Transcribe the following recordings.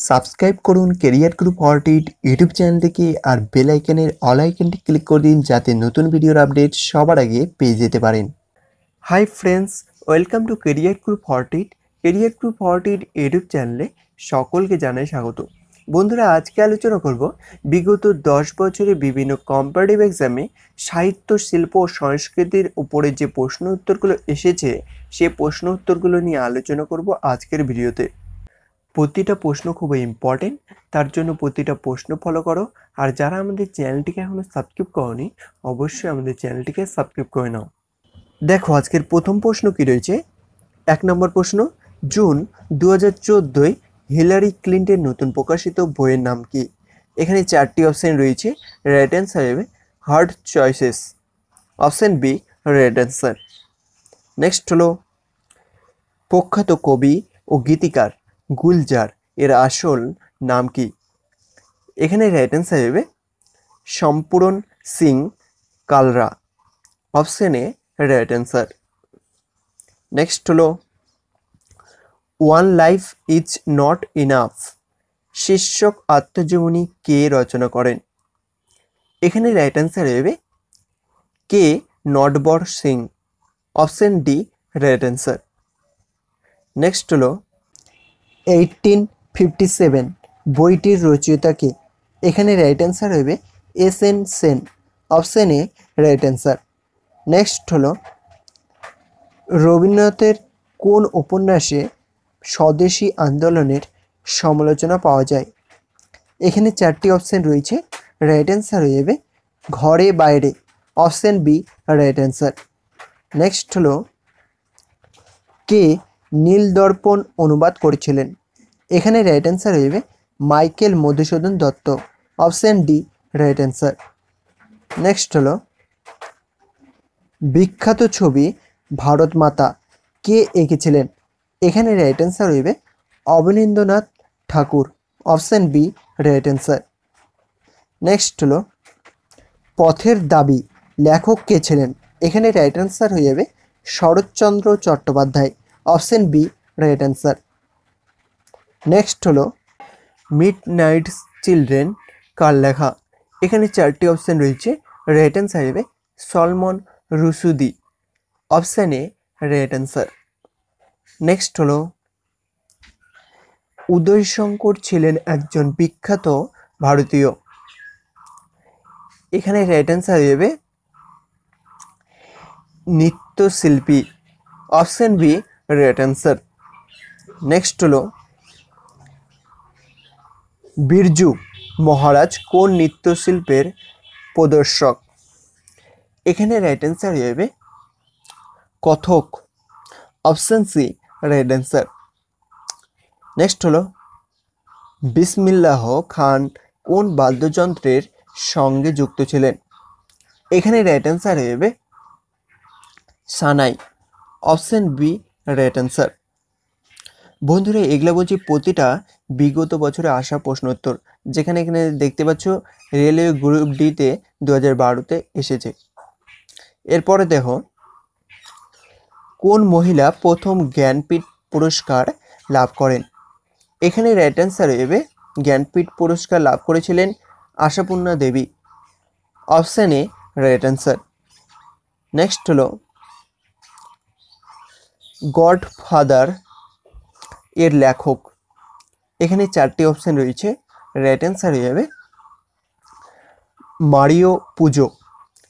Subscribe করুন career group অর্টিড YouTube channel থেকে আর বেল আইকনের অল আইকনটি ক্লিক করে দিন যাতে নতুন ভিডিওর আপডেট সবার আগে পেয়ে যেতে পারেন। Hi friends, welcome to career group অর্টিড। কেরিয়ার গ্রুপ অর্টিড ইউটিউব চ্যানেলে সকলকে জানাই স্বাগত। বন্ধুরা, আজকে আলোচনা করব বিগত 10 বছরে বিভিন্ন কম্পারেটিভ এক্সামে সাহিত্য, শিল্প ও সংস্কৃতির উপরে যে প্রশ্ন উত্তরগুলো এসেছে সেই প্রশ্ন উত্তরগুলো নিয়ে আলোচনা করব আজকের ভিডিওতে। প্রতিটা প্রশ্ন খুবই ইম্পর্টেন্ট, তার জন্য প্রতিটা প্রশ্ন ফলো করো। আর যারা আমাদের চ্যানেলটিকে এখনও সাবস্ক্রাইব করোনি অবশ্যই আমাদের চ্যানেলটিকে সাবস্ক্রাইব করে নাও। দেখো আজকের প্রথম প্রশ্ন কি রয়েছে। 1 নম্বর প্রশ্ন, জুন 2014 হিলারি ক্লিন্টনের নতুন প্রকাশিত বইয়ের নাম কি? এখানে 4টি অপশন রয়েছে। রাইট অ্যান্সার হবে hard choices, option B right answer. Next হলো, প্রখ্যাত কবি ও গীতিকার গুলজার এর আসল নাম কি? এখানে রাইট অ্যান্সার হবে Sampooran Singh Kalra, option A right answer. Next হলো, one life is not enough শীর্ষক আত্মজীবনী কে রচনা করেন? এখানে রাইট অ্যান্সার হবে কে Natwar Singh, option D right answer. Next হলো, 1857 বইটির রচয়িতা কে? এখানে রাইট অ্যান্সার হবে S N. Sen, option A right answer. Next হলো, রবীন্দ্রনাথের কোন উপন্যাসে স্বদেশী আন্দোলনের সমালোচনা পাওয়া যায়? এখানে 4টি অপশন রয়েছে। রাইট অ্যান্সার হয়ে যাবে ঘরে বাইরে, option B right answer. Next হলো, কে নীল দর্পণ অনুবাদ করেছিলেন? এখানে রাইট অ্যান্সার হয়ে যাবে Michael Madhusudan Dutta, option D right answer. Next হলো, বিখ্যাত ছবি ভারত মাতা কে এঁকেছিলেন? এখানে রাইট অ্যান্সার হইবে Abanindranath Thakur, option B right answer. Next হলো, পথের দাবি লেখক কে ছিলেন? এখানে রাইট অ্যান্সার হয়ে যাবে Saratchandra Chattopadhyay, option B right answer. Next হলো, মিড নাইট চিলড্রেন কার লেখা? এখানে 4টি অপশন রয়েছে। রাইট অ্যান্সার হবে Salman Rushdie, option A right answer. Next হলো, উদয়শঙ্কর ছিলেন একজন বিখ্যাত ভারতীয়। এখানে রাইট অ্যান্সার হয়ে যাবে নৃত্যশিল্পী, option B right answer. Next হলো, বিরজু মহারাজ কোন নৃত্যশিল্পের প্রদর্শক? এখানে রাইট অ্যান্সার হয়ে যাবে Kathak, option C right answer. Next হলো, বিসমিল্লাহ খান কোন বাদ্যযন্ত্রের সঙ্গে যুক্ত ছিলেন? এখানে রাইট অ্যান্সার হয়ে যাবে সানাই, অপশন বি রাইট অ্যান্সার। বন্ধুরা, এগুলো বলছি প্রতিটা বিগত বছরে আসা প্রশ্ন উত্তর, যেখানে এখানে দেখতে পাচ্ছ রেলওয়ে গ্রুপ ডিতে 2012-তে এসেছে। এরপরে দেখো, কোন মহিলা প্রথম জ্ঞানপীঠ পুরস্কার লাভ করেন? এখানে রাইট অ্যান্সার হয়ে যাবে জ্ঞানপীঠ পুরস্কার লাভ করেছিলেন Ashapurna Devi, option A right answer. Next হলো, গডফাদার এর লেখক? এখানে 4টি অপশন রয়েছে। রাইট অ্যান্সার হয়ে যাবে Mario Puzo,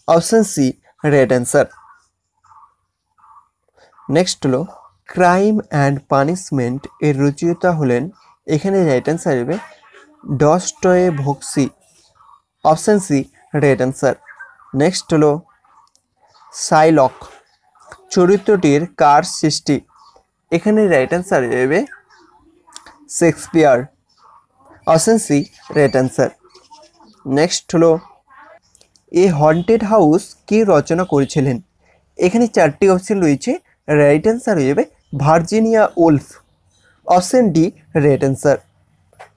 option C right answer. Next হলো, ক্রাইম অ্যান্ড পানিশমেন্ট এর রচয়িতা হলেন? এখানে রাইট অ্যান্সার হবে Dostoevsky, option C right answer. Next হলো, শাইলক চরিত্রটির কার সৃষ্টি? এখানে রাইট অ্যান্সার হবে Shakespeare, option C right answer. Next হলো, এ হন্টেড হাউস কে রচনা করেছিলেন? এখানে 4টি অপশন রয়েছে। রাইট অ্যান্সার হয়ে যাবে Virginia Wolf, option D right answer.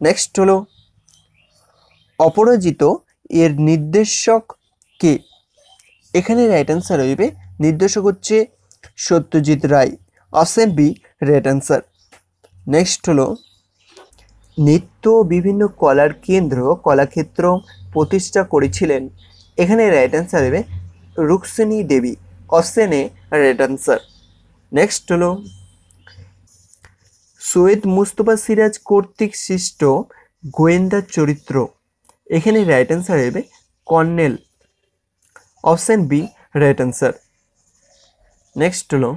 Next হলো, অপরাজিত এর নির্দেশক কে? এখানে রাইট অ্যান্সার হইবে নির্দেশক হচ্ছে Satyajit Ray, option B right answer. Next হলো, নিত্য বিভিন্ন কলার কেন্দ্র কলাক্ষেত্র প্রতিষ্ঠা করেছিলেন। এখানে রাইট অ্যান্সার হবে Rukmini Devi. Option A right answer. Next হলো সৈয়দ মুস্তফা সিরাজ কর্তৃক সৃষ্ট গোয়েন্দা চরিত্র। এখানে রাইট অ্যান্সার হবে colonel. Option B right answer. Next হলো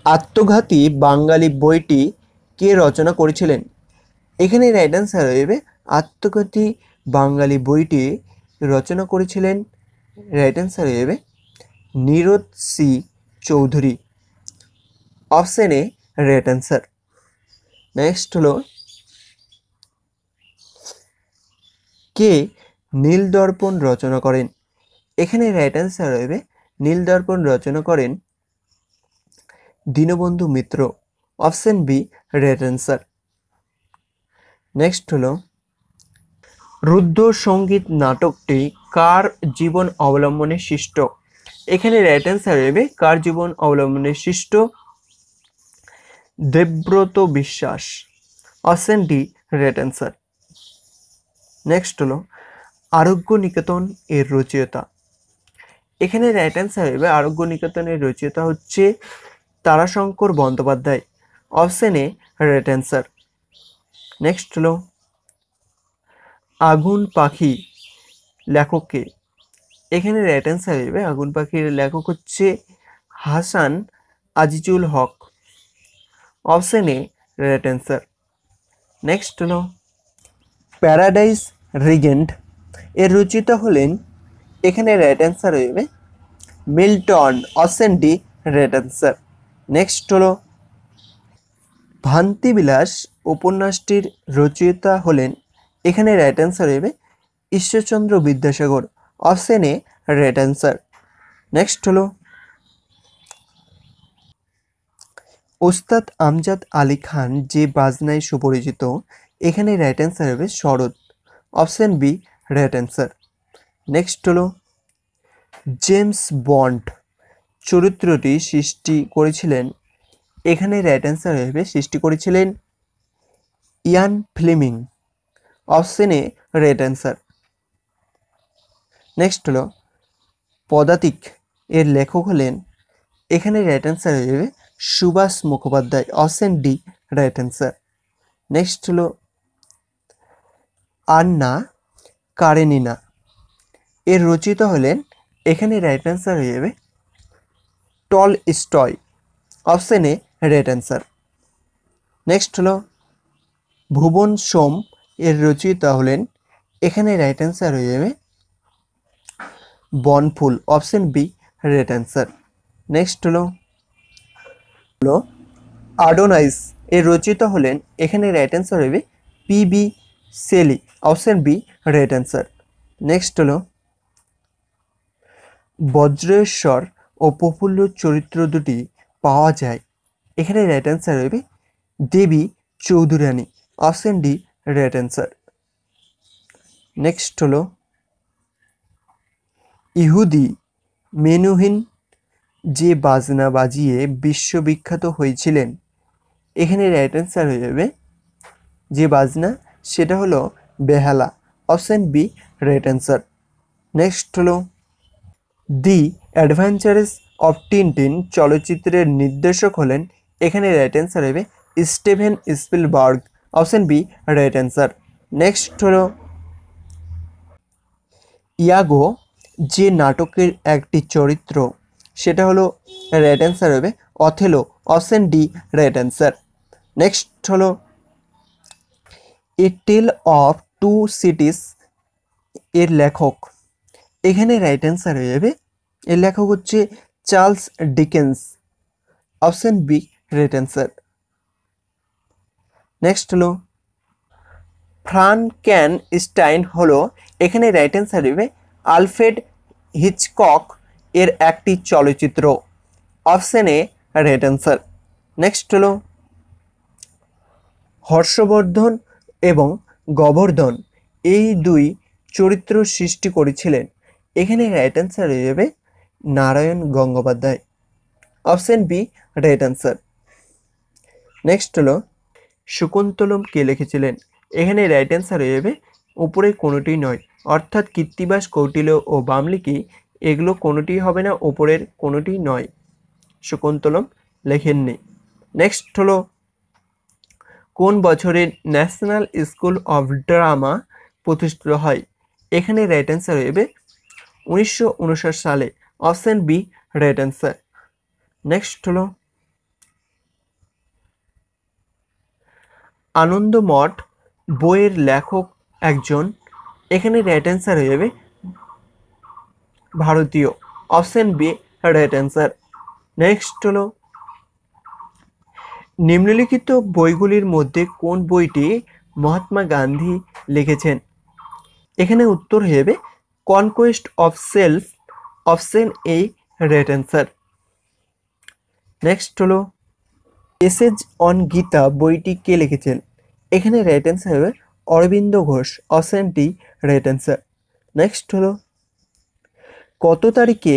আত্মঘাতী বাঙালি বইটি কে রচনা করেছিলেন? এখানে রাইট অ্যান্সার হবে আত্মঘাতী বাঙালি বইটি রচনা করেছিলেন। রাইট অ্যান্সার হবে Nirad C Chaudhuri. Option A right answer. Next হলো কে নীলদর্পণ রচনা করেন? এখানে রাইট অ্যান্সার হবে নীলদর্পণ রচনা করেন Dinabandhu Mitra. Option B right answer. Next হলো রুদ্র সঙ্গীত নাটকটি কার জীবন অবলম্বনে সৃষ্ট? এখানে রাইট অ্যান্সার হবে কার জীবন অবলম্বনে সৃষ্ট? দেবব্রত বিশ্বাস। Option D right answer. Next হলো আরোগ্য নিকেতন এর রচয়িতা। এখানে রাইট অ্যান্সার হবে আরোগ্য নিকেতনের রচয়িতা হচ্ছে Tarashankar Bandyopadhyay. Option A right answer. Next হলো আগুন পাখি লেখককে? এখানে রাইট অ্যান্সার হবে আগুন পাখির লেখক হচ্ছে Hasan Azizul Haq. Option A right answer. Next হলো প্যারাডাইস রিজেন্ট এর রচয়িতা হলেন? এখানে রাইট অ্যান্সার হবে Milton. Option D right answer. Next হলো ভান্তিবিলাস উপন্যাসটির রচয়িতা হলেন? এখানে রাইট অ্যান্সার হবে Ishwar Chandra Vidyasagar. Option A right answer. Next হলো ওস্তাদ আমজাদ আলী খান যে বাজনায় সুপরিচিত। এখানে রাইট অ্যান্সার হবে Sarat. Option B right answer. Next হলো জেমস বন্ড চরিত্রটি সৃষ্টি করেছিলেন? এখানে রাইট অ্যান্সার হবে সৃষ্টি করেছিলেন Ian Fleming. Option A right answer. Next হলো পদাতিক এর লেখক হলেন? এখানে রাইট অ্যান্সার হবে Subhash Mukhopadhyay. Option D right answer. Next হলো আন্না কারেনিনা এর রচিত হলেন? এখানে রাইট অ্যান্সার হয়ে যাবে Tolstoy. Option A right answer. Next হলো ভুবন সোম এর রচয়িতা হলেন? এখানে রাইট অ্যান্সার হয়ে যাবে Banaphool. Option B right answer. Next হলো আডোনাইস এর রচয়িতা হলেন? এখানে রাইট অ্যান্সার হবে P B. Shelley. Option B right answer. Next হলো বজ্রেশ্বর ও প্রফুল্ল চরিত্র দুটি পাওয়া যায়। এখানে রাইট অ্যান্সার হবে Devi Chaudhurani. Option D right answer. Next হলো ইহুদি মেনুহিন যে বাজনা বাজিয়ে বিশ্ববিখ্যাত হয়েছিলেন? এখানে রাইট অ্যান্সার হয়ে যাবে যে বাজনা সেটা হলো বেহালা। Option B right answer. Next হলো দি অ্যাডভেঞ্চারেস অফ টিনটিন চলচ্চিত্রের নির্দেশক হলেন? এখানে রাইট অ্যান্সার হবে Steven Spielberg. Option B right answer. Next হলো ইয়াগো যে নাটকের একটি চরিত্র সেটা হলো? রাইট অ্যান্সার হবে Othello. Option D right answer. Next হলো a tale of two cities এর লেখক? এখানে রাইট অ্যান্সার হয়ে যাবে এর লেখক হচ্ছে Charles Dickens. Option B right answer. Next হলো ফ্রাঙ্কেনস্টাইন হলো? এখানে রাইট অ্যান্সার হবে আলফ্রেড হিচকক এর একটি চলচ্চিত্র। Option A right answer. Next হলো হর্ষবর্ধন এবং গোবর্ধন এই দুই চরিত্র সৃষ্টি করেছিলেন? এখানে রাইট অ্যান্সার হয়ে যাবে Narayan Gangopadhyay. Option B right answer. Next হলো শকুন্তলম কে লিখেছিলেন? এখানে রাইট অ্যান্সার হয়ে যাবে উপরে কোনোটি নয়, অর্থাৎ কৃত্তিবাস, কৌটিল্য ও বাল্মীকি এগুলো কোনোটিই হবে না, উপরের কোনোটি নয়। শকুন্তলম লেখেননি। নেক্সট হলো কোন বছরে ন্যাশনাল স্কুল অফ ড্রামা প্রতিষ্ঠিত হয়? এখানে রাইট অ্যান্সার হয়ে যাবে 1959 সালে। Option B right answer. Next হলো আনন্দমঠ বইয়ের লেখক একজন। এখানে রাইট অ্যান্সার হয়ে যাবে ভারতীয়। Option B right answer. Next হলো নিম্নলিখিত বইগুলির মধ্যে কোন বইটি মহাত্মা গান্ধী লিখেছেন? এখানে উত্তর হয়ে যাবে conquest of self. Option A right answer. Next essays on অন গীতা বইটি কে লিখেছেন? এখানে রাইট অ্যান্সার হবে Aurobindo Ghosh. Option D right answer. Next হলো কত তারিখে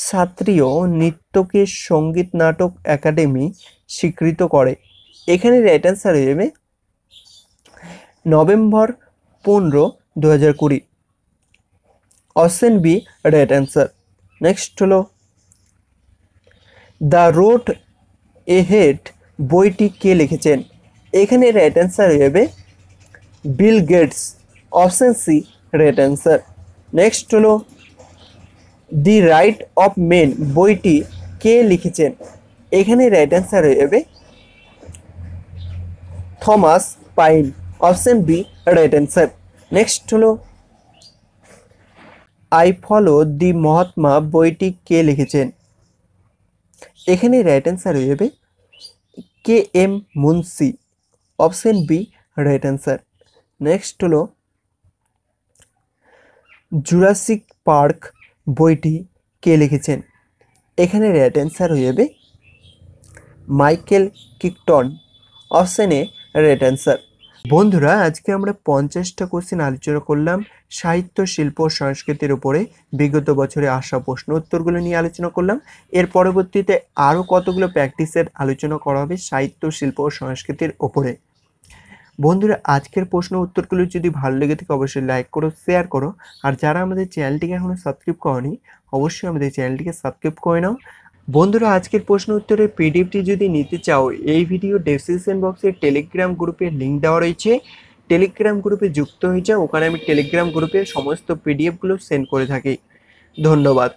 শাস্ত্রীয় নৃত্যকে সঙ্গীত নাটক একাডেমি স্বীকৃত করে? এখানে রাইট অ্যান্সার হয়ে যাবে November 15, 2020। Option B right answer. Next the road ahead এহেড বইটি কে লিখেছেন? এখানে রাইট অ্যান্সার হয়ে যাবে Bill Gates. Option C right answer. Next হলো দি রাইট অফ মেন বইটি কে লিখেছেন? এখানে রাইট অ্যান্সার হয়ে যাবে Thomas Paine. Option B right answer. Next হলো আই ফলো দি মহাত্মা বইটি কে লিখেছেন? এখানে রাইট অ্যান্সার হয়ে যাবে K M Munshi. Option B right answer. Next হলো জুরাসিক পার্ক বইটি কে লিখেছেন? এখানে রাইট অ্যান্সার হয়ে যাবে Michael Crichton. Option A right answer. বন্ধুরা, আজকে আমরা 50টা কোশ্চেন আলোচনা করলাম সাহিত্য, শিল্প ও সংস্কৃতির উপরে বিগত বছরে আসা প্রশ্ন উত্তরগুলো নিয়ে আলোচনা করলাম। এর পরবর্তীতে আরও কতগুলো প্র্যাকটিসের আলোচনা করা হবে সাহিত্য, শিল্প ও সংস্কৃতির ওপরে। বন্ধুরা, আজকের প্রশ্ন উত্তরগুলো যদি ভালো লেগে থাকে অবশ্যই লাইক করো, শেয়ার করো। আর যারা আমাদের চ্যানেলটিকে এখনও সাবস্ক্রাইব করনি অবশ্যই আমাদের চ্যানেলটিকে সাবস্ক্রাইব করে নাও। বন্ধুরা, আজকের প্রশ্ন উত্তরের পিডিএফটি যদি নিতে চাও এই ভিডিও ডেসক্রিপশন বক্সে টেলিগ্রাম গ্রুপের লিঙ্ক দেওয়া রয়েছে। টেলিগ্রাম গ্রুপে যুক্ত হয়ে যাও, ওখানে আমি টেলিগ্রাম গ্রুপের সমস্ত পিডিএফগুলো সেন্ড করে থাকি। ধন্যবাদ।